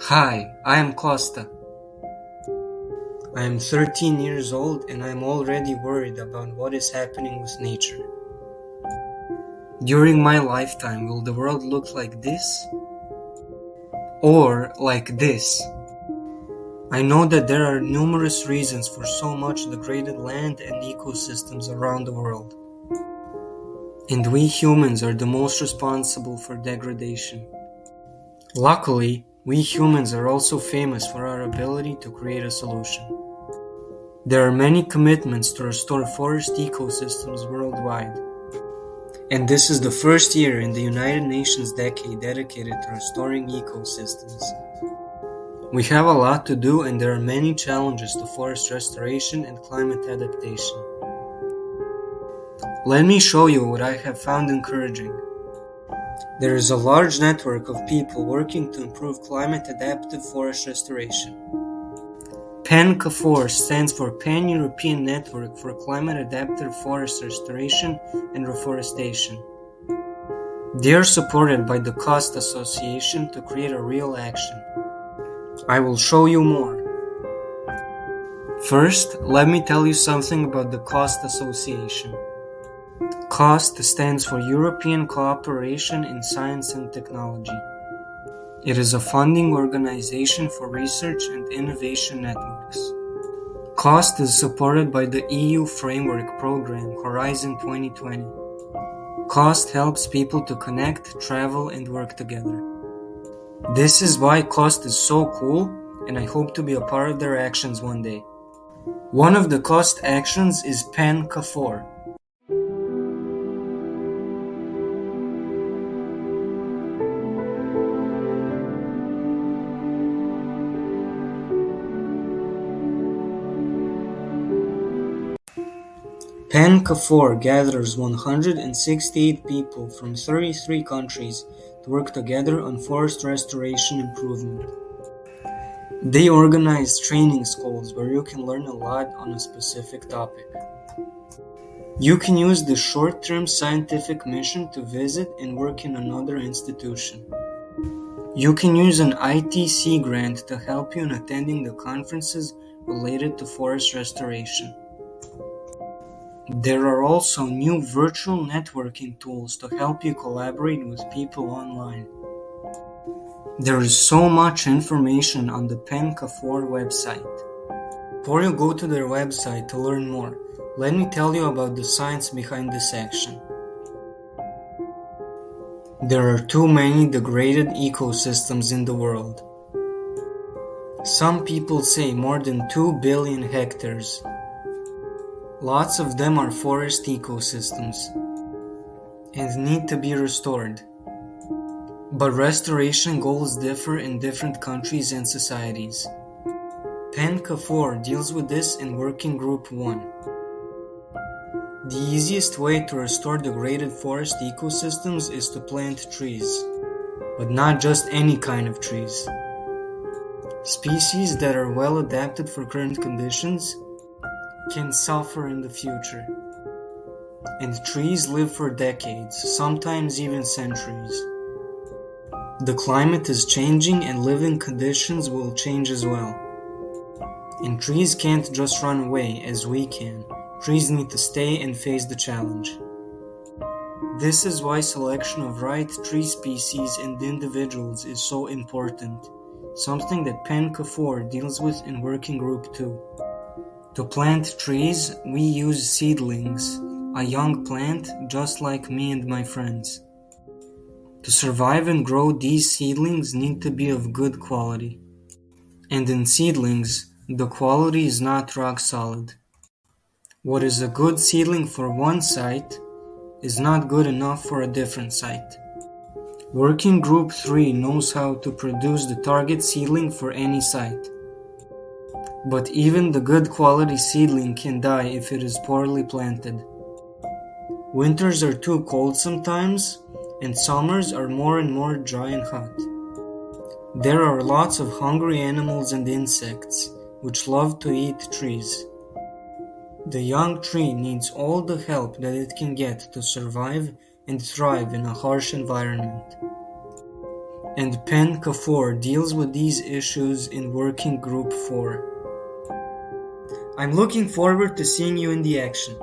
Hi, I am Costa. I am 13 years old and I am already worried about what is happening with nature. During my lifetime, will the world look like this? Or like this? I know that there are numerous reasons for so much degraded land and ecosystems around the world. And we humans are the most responsible for degradation. Luckily, we humans are also famous for our ability to create a solution. There are many commitments to restore forest ecosystems worldwide. And this is the first year in the United Nations decade dedicated to restoring ecosystems. We have a lot to do and there are many challenges to forest restoration and climate adaptation. Let me show you what I have found encouraging. There is a large network of people working to improve climate-adaptive forest restoration. PEN-CAFoRR stands for Pan-European Network for Climate-Adaptive Forest Restoration and Reforestation. They are supported by the COST Association to create a real action. I will show you more. First, let me tell you something about the COST Association. COST stands for European Cooperation in Science and Technology. It is a funding organization for research and innovation networks. COST is supported by the EU Framework Program Horizon 2020. COST helps people to connect, travel, and work together. This is why COST is so cool, and I hope to be a part of their actions one day. One of the COST actions is PEN-CAFoRR. PEN-CAFoRR gathers 168 people from 33 countries to work together on forest restoration improvement. They organize training schools where you can learn a lot on a specific topic. You can use the short-term scientific mission to visit and work in another institution. You can use an ITC grant to help you in attending the conferences related to forest restoration. There are also new virtual networking tools to help you collaborate with people online. There is so much information on the PEN-CAFoRR website. Before you go to their website to learn more, let me tell you about the science behind this action. There are too many degraded ecosystems in the world. Some people say more than 2 billion hectares. Lots of them are forest ecosystems and need to be restored. But restoration goals differ in different countries and societies. PEN-CAFoRR deals with this in Working Group 1. The easiest way to restore degraded forest ecosystems is to plant trees, but not just any kind of trees. Species that are well adapted for current conditions can suffer in the future. And trees live for decades, sometimes even centuries. The climate is changing and living conditions will change as well. And trees can't just run away as we can. Trees need to stay and face the challenge. This is why selection of right tree species and individuals is so important, something that PEN-CAFoRR deals with in Working Group 2. To plant trees, we use seedlings, a young plant just like me and my friends. To survive and grow, these seedlings need to be of good quality. And in seedlings, the quality is not rock solid. What is a good seedling for one site is not good enough for a different site. Working Group 3 knows how to produce the target seedling for any site. But even the good quality seedling can die if it is poorly planted. Winters are too cold sometimes, and summers are more and more dry and hot. There are lots of hungry animals and insects which love to eat trees. The young tree needs all the help that it can get to survive and thrive in a harsh environment. and PEN-CAFoRR deals with these issues in Working Group 4. I'm looking forward to seeing you in the action.